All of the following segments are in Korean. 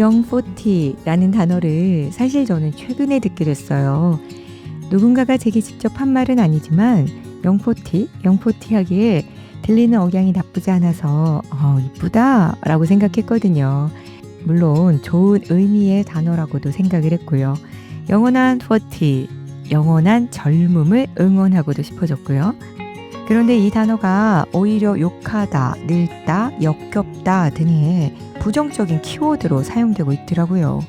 영포티라는 단어를 사실 저는 최근에 듣게 됐어요. 누군가가 제게 직접 한 말은 아니지만 영포티 하기에 들리는 억양이 나쁘지 않아서 이쁘다 라고 생각했거든요. 물론 좋은 의미의 단어라고도 생각을 했고요. 영원한 40, 영원한 젊음을 응원하고도 싶어졌고요. 그런데 이 단어가 오히려 욕하다, 늙다, 역겹다 등의 부정적인 키워드로 사용되고 있더라고요.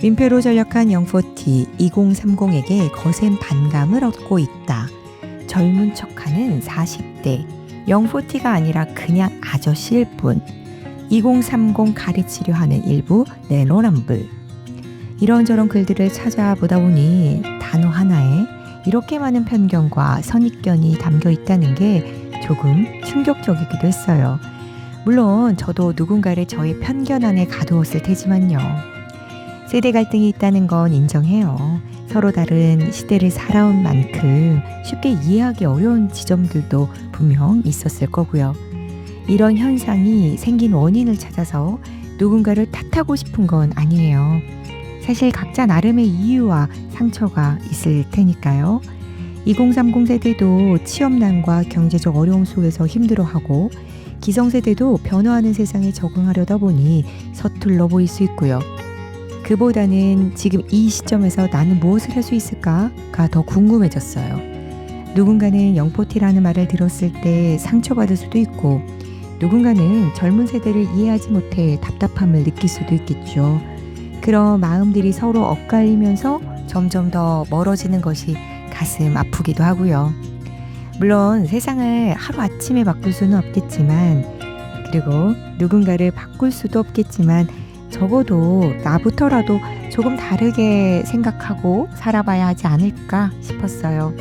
민폐로 전락한 영포티 2030에게 거센 반감을 얻고 있다. 젊은 척하는 40대, 영포티가 아니라 그냥 아저씨일 뿐. 2030 가르치려 하는 일부 내로남불. 이런저런 글들을 찾아보다 보니 단어 하나에 이렇게 많은 편견과 선입견이 담겨 있다는 게 조금 충격적이기도 했어요. 물론 저도 누군가를 저의 편견 안에 가두었을 테지만요. 세대 갈등이 있다는 건 인정해요. 서로 다른 시대를 살아온 만큼 쉽게 이해하기 어려운 지점들도 분명 있었을 거고요. 이런 현상이 생긴 원인을 찾아서 누군가를 탓하고 싶은 건 아니에요. 사실 각자 나름의 이유와 상처가 있을 테니까요. 2030 세대도 취업난과 경제적 어려움 속에서 힘들어하고 기성세대도 변화하는 세상에 적응하려다 보니 서툴러 보일 수 있고요. 그보다는 지금 이 시점에서 나는 무엇을 할 수 있을까가 더 궁금해졌어요. 누군가는 영포티라는 말을 들었을 때 상처받을 수도 있고 누군가는 젊은 세대를 이해하지 못해 답답함을 느낄 수도 있겠죠. 그런 마음들이 서로 엇갈리면서 점점 더 멀어지는 것이 가슴 아프기도 하고요. 물론 세상을 하루아침에 바꿀 수는 없겠지만 그리고 누군가를 바꿀 수도 없겠지만 적어도 나부터라도 조금 다르게 생각하고 살아봐야 하지 않을까 싶었어요.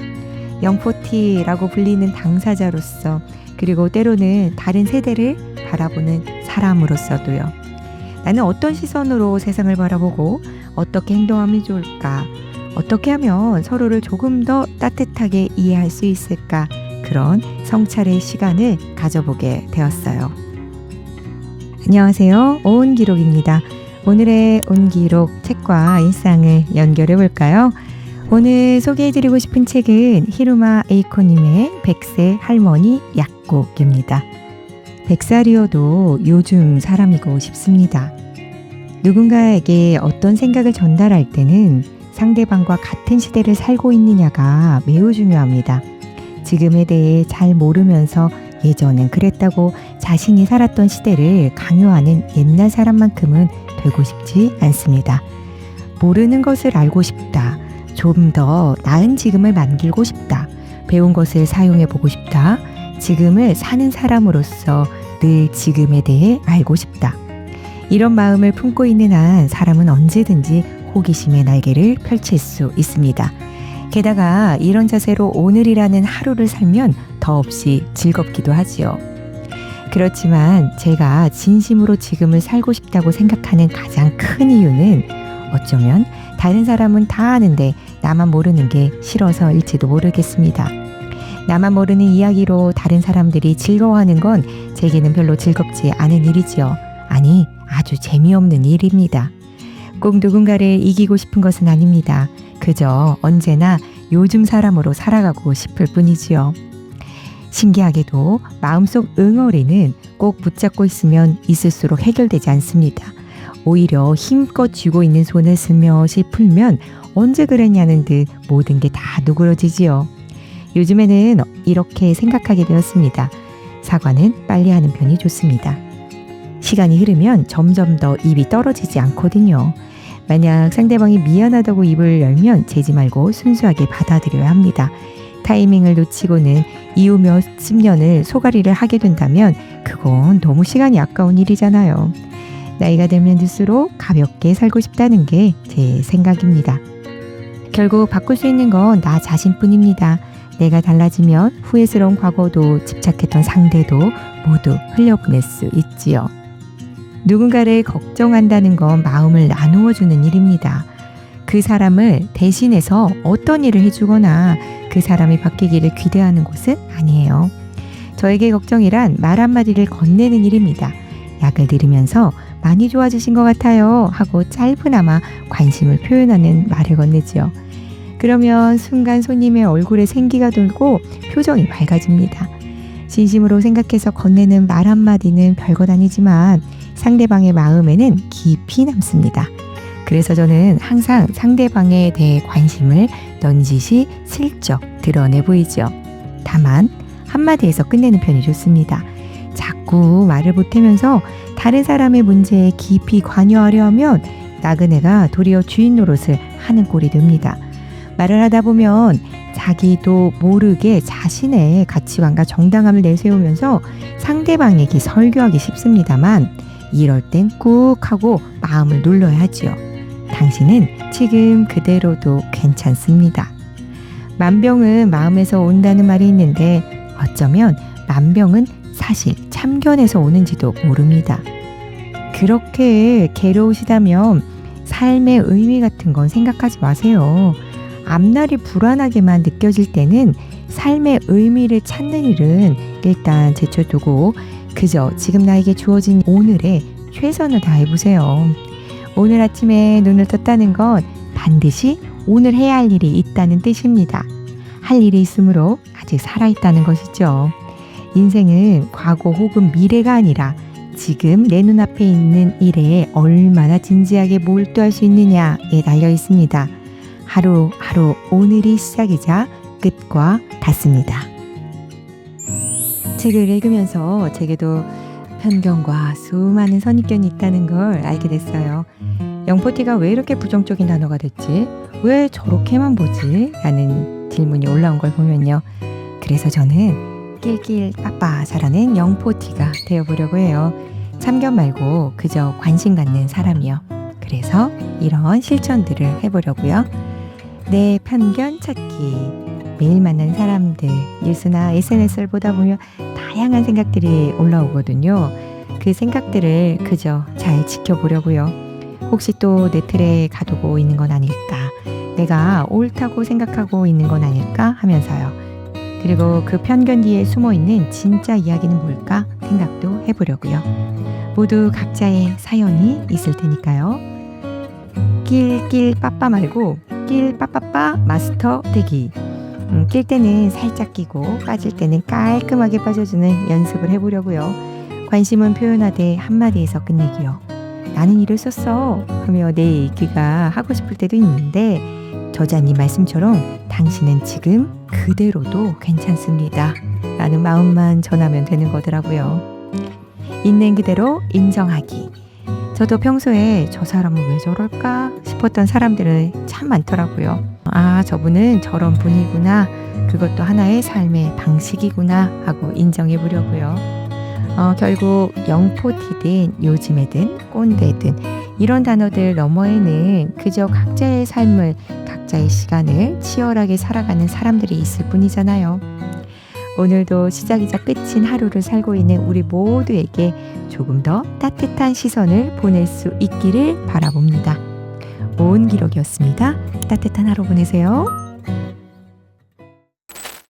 영포티라고 불리는 당사자로서 그리고 때로는 다른 세대를 바라보는 사람으로서도요. 나는 어떤 시선으로 세상을 바라보고 어떻게 행동하면 좋을까? 어떻게 하면 서로를 조금 더 따뜻하게 이해할 수 있을까? 그런 성찰의 시간을 가져보게 되었어요. 안녕하세요. 오은기록입니다. 오늘의 온기록 책과 일상을 연결해 볼까요? 오늘 소개해드리고 싶은 책은 히루마 에이코님의 100세 할머니 약국입니다. 100살이어도 요즘 사람이고 싶습니다. 누군가에게 어떤 생각을 전달할 때는 상대방과 같은 시대를 살고 있느냐가 매우 중요합니다. 지금에 대해 잘 모르면서 예전엔 그랬다고 자신이 살았던 시대를 강요하는 옛날 사람만큼은 되고 싶지 않습니다. 모르는 것을 알고 싶다. 좀 더 나은 지금을 만들고 싶다. 배운 것을 사용해 보고 싶다. 지금을 사는 사람으로서 늘 지금에 대해 알고 싶다. 이런 마음을 품고 있는 한 사람은 언제든지 호기심의 날개를 펼칠 수 있습니다. 게다가 이런 자세로 오늘이라는 하루를 살면 더없이 즐겁기도 하지요. 그렇지만 제가 진심으로 지금을 살고 싶다고 생각하는 가장 큰 이유는 어쩌면 다른 사람은 다 아는데 나만 모르는 게 싫어서일지도 모르겠습니다. 나만 모르는 이야기로 다른 사람들이 즐거워하는 건 제게는 별로 즐겁지 않은 일이지요. 아니, 아주 재미없는 일입니다. 꼭 누군가를 이기고 싶은 것은 아닙니다. 그저 언제나 요즘 사람으로 살아가고 싶을 뿐이지요. 신기하게도 마음속 응어리는 꼭 붙잡고 있으면 있을수록 해결되지 않습니다. 오히려 힘껏 쥐고 있는 손을 슬며시 풀면 언제 그랬냐는 듯 모든 게 다 누그러지지요. 요즘에는 이렇게 생각하게 되었습니다. 사과는 빨리 하는 편이 좋습니다. 시간이 흐르면 점점 더 입이 떨어지지 않거든요. 만약 상대방이 미안하다고 입을 열면 재지 말고 순수하게 받아들여야 합니다. 타이밍을 놓치고는 이후 몇십 년을 소가리를 하게 된다면 그건 너무 시간이 아까운 일이잖아요. 나이가 들면 들수록 가볍게 살고 싶다는 게 제 생각입니다. 결국 바꿀 수 있는 건 나 자신뿐입니다. 내가 달라지면 후회스러운 과거도 집착했던 상대도 모두 흘려보낼 수 있지요. 누군가를 걱정한다는 건 마음을 나누어 주는 일입니다. 그 사람을 대신해서 어떤 일을 해주거나 그 사람이 바뀌기를 기대하는 것은 아니에요. 저에게 걱정이란 말 한마디를 건네는 일입니다. 약을 들으면서 많이 좋아지신 것 같아요 하고 짧으나마 관심을 표현하는 말을 건네지요. 그러면 순간 손님의 얼굴에 생기가 돌고 표정이 밝아집니다. 진심으로 생각해서 건네는 말 한마디는 별것 아니지만 상대방의 마음에는 깊이 남습니다. 그래서 저는 항상 상대방에 대해 관심을 넌지시 슬쩍 드러내 보이죠. 다만 한마디에서 끝내는 편이 좋습니다. 자꾸 말을 보태면서 다른 사람의 문제에 깊이 관여하려 하면 나그네가 도리어 주인 노릇을 하는 꼴이 됩니다. 말을 하다 보면 자기도 모르게 자신의 가치관과 정당함을 내세우면서 상대방에게 설교하기 쉽습니다만 이럴 땐 꾹 하고 마음을 눌러야 하지요. 당신은 지금 그대로도 괜찮습니다. 만병은 마음에서 온다는 말이 있는데 어쩌면 만병은 사실 참견에서 오는지도 모릅니다. 그렇게 괴로우시다면 삶의 의미 같은 건 생각하지 마세요. 앞날이 불안하게만 느껴질 때는 삶의 의미를 찾는 일은 일단 제쳐두고 그저 지금 나에게 주어진 오늘에 최선을 다해보세요. 오늘 아침에 눈을 떴다는 건 반드시 오늘 해야 할 일이 있다는 뜻입니다. 할 일이 있으므로 아직 살아있다는 것이죠. 인생은 과거 혹은 미래가 아니라 지금 내 눈앞에 있는 일에 얼마나 진지하게 몰두할 수 있느냐에 달려 있습니다. 하루하루 오늘이 시작이자 끝과 같습니다. 책을 읽으면서 제게도 편견과 수많은 선입견이 있다는 걸 알게 됐어요. 영포티가 왜 이렇게 부정적인 단어가 됐지? 왜 저렇게만 보지? 라는 질문이 올라온 걸 보면요. 그래서 저는 낄낄 빠빠 잘하는 영포티가 되어보려고 해요. 참견 말고 그저 관심 갖는 사람이요. 그래서 이런 실천들을 해보려고요. 내 편견 찾기. 매일 만난 사람들, 뉴스나 SNS를 보다 보면 다양한 생각들이 올라오거든요. 그 생각들을 그저 잘 지켜보려고요. 혹시 또 내 틀에 가두고 있는 건 아닐까? 내가 옳다고 생각하고 있는 건 아닐까? 하면서요. 그리고 그 편견 뒤에 숨어있는 진짜 이야기는 뭘까? 생각도 해보려고요. 모두 각자의 사연이 있을 테니까요. 낄낄 빠빠 말고 낄 빠빠빠 마스터 되기. 낄 때는 살짝 끼고 빠질 때는 깔끔하게 빠져주는 연습을 해보려고요. 관심은 표현하되 한마디에서 끝내기요. 나는 이를 썼어 하며 내 얘기가 하고 싶을 때도 있는데 저자님 말씀처럼 당신은 지금 그대로도 괜찮습니다 라는 마음만 전하면 되는 거더라고요. 있는 그대로 인정하기. 저도 평소에 저 사람은 왜 저럴까 싶었던 사람들은 참 많더라고요. 아, 저분은 저런 분이구나. 그것도 하나의 삶의 방식이구나 하고 인정해 보려고요. 결국 영포티든 요즘에든 꼰대든 이런 단어들 너머에는 그저 각자의 삶을 각자의 시간을 치열하게 살아가는 사람들이 있을 뿐이잖아요. 오늘도 시작이자 끝인 하루를 살고 있는 우리 모두에게 조금 더 따뜻한 시선을 보낼 수 있기를 바라봅니다. 온 기록이었습니다. 따뜻한 하루 보내세요.